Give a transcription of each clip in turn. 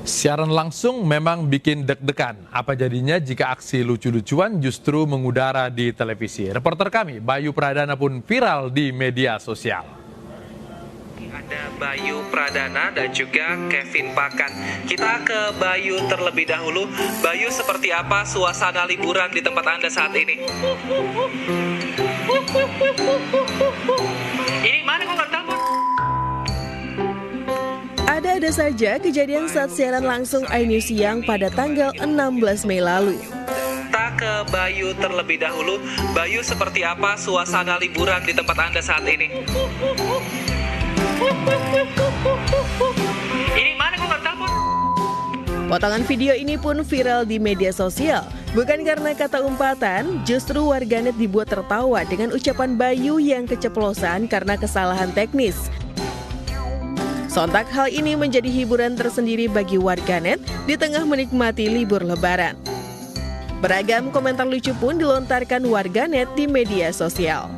Siaran langsung memang bikin deg-degan. Apa jadinya jika aksi lucu-lucuan justru mengudara di televisi? Reporter kami, Bayu Pradana pun viral di media sosial. Ada Bayu Pradana dan juga Kevin Pakan. Kita ke Bayu terlebih dahulu. Bayu, seperti apa suasana liburan di tempat Anda saat ini? Ini mana kok nggak telepon? Ada-ada saja kejadian saat siaran langsung iNews Siang pada tanggal 16 Mei lalu. Kita ke Bayu terlebih dahulu. Bayu, seperti apa suasana liburan di tempat Anda saat ini? Ini mana kok nggak telepon? Potongan video ini pun viral di media sosial. Bukan karena kata umpatan, justru warganet dibuat tertawa dengan ucapan Bayu yang keceplosan karena kesalahan teknis. Sontak hal ini menjadi hiburan tersendiri bagi warganet di tengah menikmati libur lebaran. Beragam komentar lucu pun dilontarkan warganet di media sosial.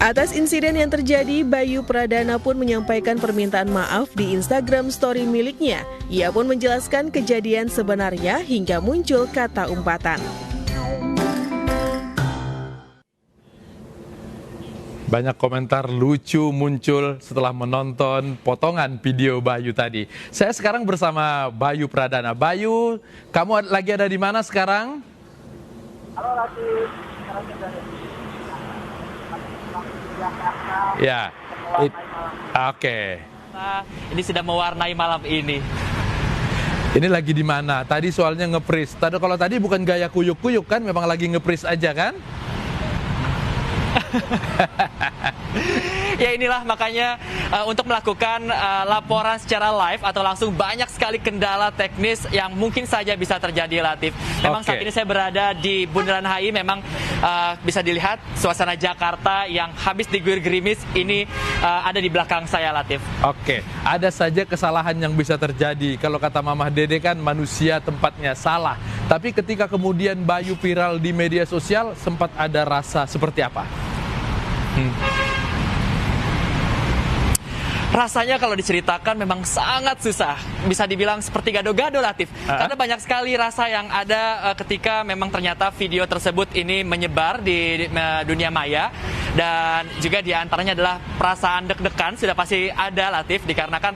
Atas insiden yang terjadi, Bayu Pradana pun menyampaikan permintaan maaf di Instagram story miliknya. Ia pun menjelaskan kejadian sebenarnya hingga muncul kata umpatan. Banyak komentar lucu muncul setelah menonton potongan video Bayu tadi. Saya sekarang bersama Bayu Pradana. Bayu, kamu lagi ada di mana sekarang? Halo, lagi Ya, oke. Ini sudah mewarnai malam ini. Ini lagi di mana? Tadi soalnya nge-freeze. Kalau tadi bukan gaya kuyuk-kuyuk kan, memang lagi nge-freeze aja kan? Ya inilah makanya untuk melakukan laporan secara live atau langsung banyak sekali kendala teknis yang mungkin saja bisa terjadi, Latif. Memang saat ini saya berada di Bundaran HI, memang bisa dilihat suasana Jakarta yang habis diguyur gerimis ini ada di belakang saya, Latif. Oke, ada saja kesalahan yang bisa terjadi. Kalau kata Mamah Dede kan manusia tempatnya salah. Tapi ketika kemudian Bayu viral di media sosial, sempat ada rasa seperti apa? Rasanya kalau diceritakan memang sangat susah. Bisa dibilang seperti gado-gado, Latif. Karena banyak sekali rasa yang ada ketika memang ternyata video tersebut ini menyebar di dunia maya. Dan juga diantaranya adalah perasaan deg-degan sudah pasti ada, Latif. Dikarenakan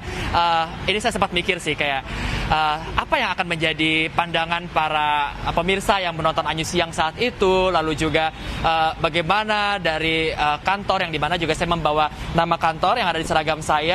ini saya sempat mikir sih kayak apa yang akan menjadi pandangan para pemirsa yang menonton iNews Siang saat itu. Lalu juga bagaimana dari kantor yang dimana juga saya membawa nama kantor yang ada di seragam saya.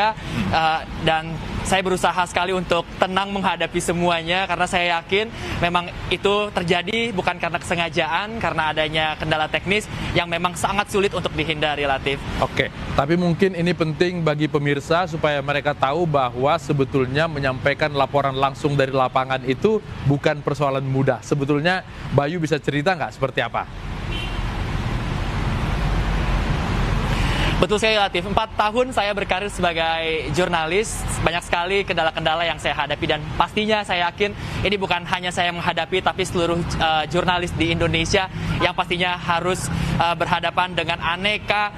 Dan saya berusaha sekali untuk tenang menghadapi semuanya karena saya yakin memang itu terjadi bukan karena kesengajaan, karena adanya kendala teknis yang memang sangat sulit untuk dihindari, Latif. Oke, tapi mungkin ini penting bagi pemirsa supaya mereka tahu bahwa sebetulnya menyampaikan laporan langsung dari lapangan itu bukan persoalan mudah. Sebetulnya Bayu bisa cerita nggak seperti apa? Betul sekali, Latif. 4 tahun saya berkarir sebagai jurnalis, banyak sekali kendala-kendala yang saya hadapi dan pastinya saya yakin ini bukan hanya saya yang menghadapi, tapi seluruh jurnalis di Indonesia yang pastinya harus berhadapan dengan aneka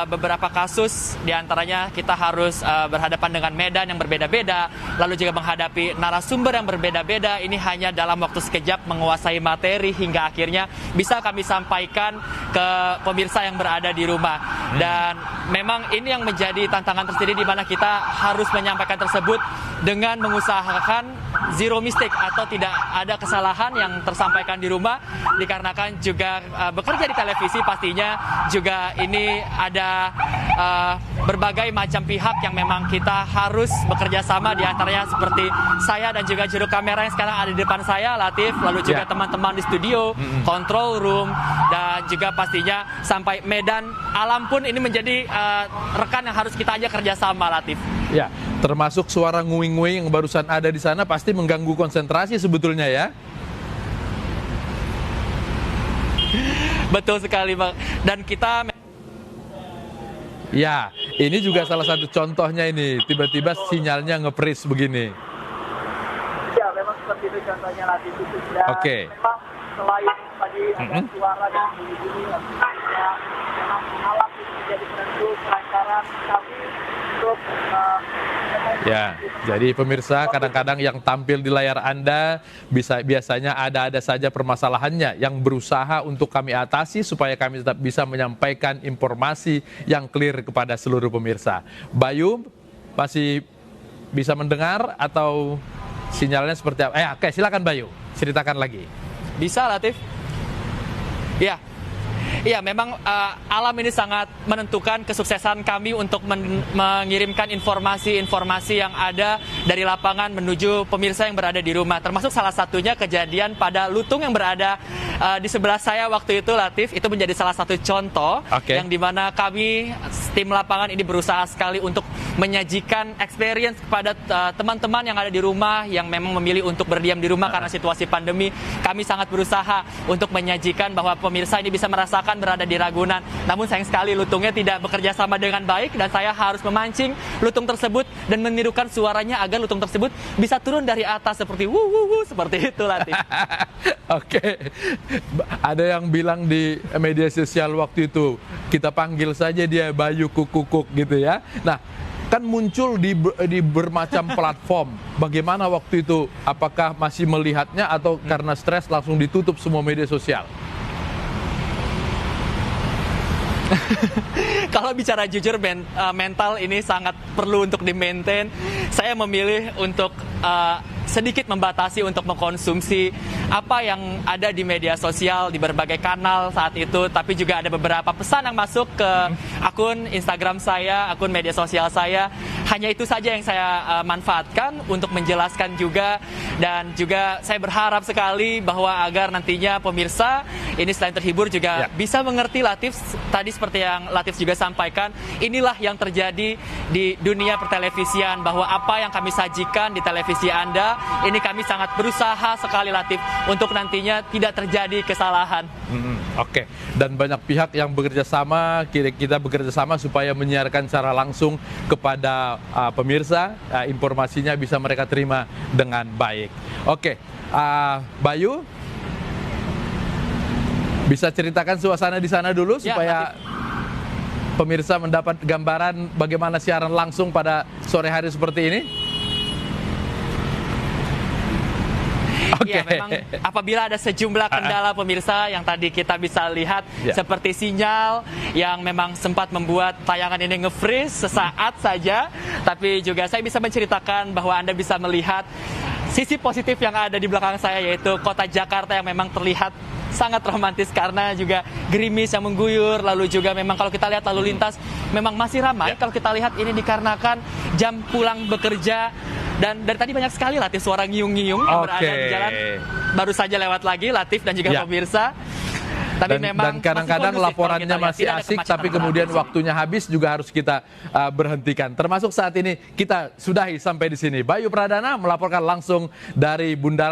beberapa kasus. Di antaranya kita harus berhadapan dengan medan yang berbeda-beda, lalu juga menghadapi narasumber yang berbeda-beda. Ini hanya dalam waktu sekejap menguasai materi hingga akhirnya bisa kami sampaikan ke pemirsa yang berada di rumah. Dan memang ini yang menjadi tantangan tersendiri di mana kita harus menyampaikan tersebut dengan mengusahakan zero mistake atau tidak ada kesalahan yang tersampaikan di rumah, dikarenakan juga bekerja di televisi pastinya juga ini ada berbagai macam pihak yang memang kita harus bekerja sama, di antaranya seperti saya dan juga juru kamera yang sekarang ada di depan saya, Latif, lalu juga teman-teman di studio, control room, dan juga pastinya sampai medan alam pun ini menjadi rekan yang harus kita ajak kerjasama, Latif. Ya, termasuk suara nguing-nguing yang barusan ada di sana pasti mengganggu konsentrasi sebetulnya ya. Betul sekali, Bang. Dan kita Ya, ini juga salah satu contohnya ini. Tiba-tiba sinyalnya nge-freeze begini. gitu contohnya Latif itu. Dan Oke. memang selain tadi ada suara dan bunyi-bunyi, memang alat itu menjadi penentu kelancaran kami untuk Ya, jadi pemirsa kadang-kadang yang tampil di layar Anda biasanya ada saja permasalahannya yang berusaha untuk kami atasi supaya kami tetap bisa menyampaikan informasi yang clear kepada seluruh pemirsa. Bayu masih bisa mendengar atau sinyalnya seperti apa? Oke, silakan Bayu, ceritakan lagi. Bisa, Latif? Ya. Iya, memang alam ini sangat menentukan kesuksesan kami untuk mengirimkan informasi-informasi yang ada dari lapangan menuju pemirsa yang berada di rumah. Termasuk salah satunya kejadian pada lutung yang berada di sebelah saya waktu itu, Latif. Itu menjadi salah satu contoh yang dimana kami, tim lapangan ini berusaha sekali untuk menyajikan experience kepada teman-teman yang ada di rumah yang memang memilih untuk berdiam di rumah karena situasi pandemi. Kami sangat berusaha untuk menyajikan bahwa pemirsa ini bisa merasakan berada di Ragunan. Namun sayang sekali lutungnya tidak bekerja sama dengan baik dan saya harus memancing lutung tersebut dan menirukan suaranya agar lutung tersebut bisa turun dari atas seperti wuh seperti itu, Latif. Oke. Ada yang bilang di media sosial waktu itu, kita panggil saja dia Bayu Kukukuk gitu ya. Nah, kan muncul di bermacam platform. Bagaimana waktu itu? Apakah masih melihatnya atau karena stres langsung ditutup semua media sosial? Kalau bicara jujur, mental ini sangat perlu untuk di-maintain. Saya memilih untuk sedikit membatasi untuk mengkonsumsi apa yang ada di media sosial, di berbagai kanal saat itu. Tapi juga ada beberapa pesan yang masuk ke akun Instagram saya, akun media sosial saya. Hanya itu saja yang saya manfaatkan untuk menjelaskan juga. Dan juga saya berharap sekali bahwa agar nantinya pemirsa ini selain terhibur juga bisa mengerti, Latif. Tadi seperti yang Latif juga sampaikan, inilah yang terjadi di dunia pertelevisian, bahwa apa yang kami sajikan di televisi Anda, ini kami sangat berusaha sekali, Latif, untuk nantinya tidak terjadi kesalahan. Oke. Dan banyak pihak yang bekerja sama, kita bekerja sama supaya menyiarkan secara langsung kepada pemirsa, informasinya bisa mereka terima dengan baik. Oke, Bayu, bisa ceritakan suasana di sana dulu supaya pemirsa mendapat gambaran bagaimana siaran langsung pada sore hari seperti ini? Ya, memang apabila ada sejumlah kendala pemirsa yang tadi kita bisa lihat seperti sinyal yang memang sempat membuat tayangan ini nge-freeze sesaat saja, tapi juga saya bisa menceritakan bahwa Anda bisa melihat sisi positif yang ada di belakang saya, yaitu kota Jakarta yang memang terlihat sangat romantis karena juga gerimis yang mengguyur. Lalu juga memang kalau kita lihat lalu lintas memang masih ramai. Kalau kita lihat ini dikarenakan jam pulang bekerja. Dan dari tadi banyak sekali, Latif, suara ngiung-ngiung yang berada di jalan. Baru saja lewat lagi, Latif dan juga pemirsa. Tapi dan kadang-kadang laporannya masih asik, tapi kemudian waktunya habis juga harus kita berhentikan. Termasuk saat ini kita sudahi sampai di sini. Bayu Pradana melaporkan langsung dari Bundaran